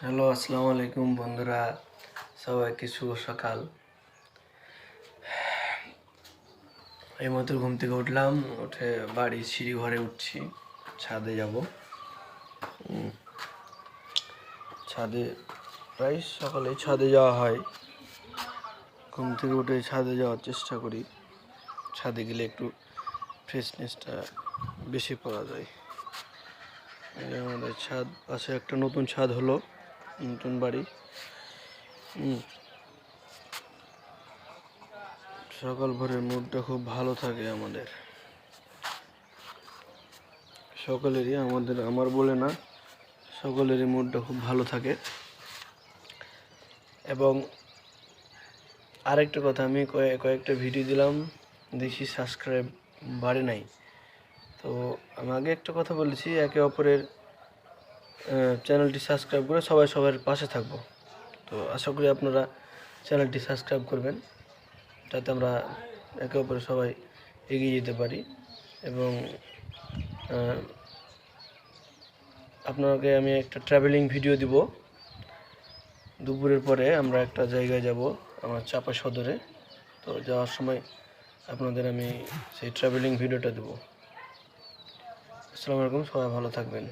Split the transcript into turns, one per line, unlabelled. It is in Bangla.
হ্যালো, আসসালামু আলাইকুম বন্ধুরা, সবাইকে শুভ সকাল। এইমাত্র ঘুম থেকে উঠলাম, উঠে বাড়ির সিঁড়ি ঘরে উঠছি, ছাদে যাব। ছাদে প্রায় সকালে ছাদে যাওয়া হয়। ঘুম থেকে উঠে ছাদে যাওয়ার চেষ্টা করি। ছাদে গেলে একটু ফ্রেশনেসটা বেশি পাওয়া যায়। আমাদের ছাদ পাশে একটা নতুন ছাদ হলো, নতুন বাড়ি। সকাল ভোরের মুডটা খুব ভালো থাকে আমাদের সকলেরই, আমার বলে না, সকলেরই মুডটা খুব ভালো থাকে। এবং আরেকটা কথা, আমি কয়েকটা ভিডিও দিলাম, দেখি সাবস্ক্রাইব বাড়ে নাই। তো আমি আগে একটা কথা বলেছি, একে অপরের চ্যানেলটি সাবস্ক্রাইব করে সবাই সবার পাশে থাকবো। তো আশা করি আপনারা চ্যানেলটি সাবস্ক্রাইব করবেন, যাতে আমরা একে অপরে সবাই এগিয়ে যেতে পারি। এবং আপনাকে আমি একটা ট্রাভেলিং ভিডিও দিব। দুপুরের পরে আমরা একটা জায়গায় যাব, আমার চাপা সদরে। তো যাওয়ার সময় আপনাদের আমি সেই ট্রাভেলিং ভিডিওটা দেবো। আসসালামু আলাইকুম, সবাই ভালো থাকবেন।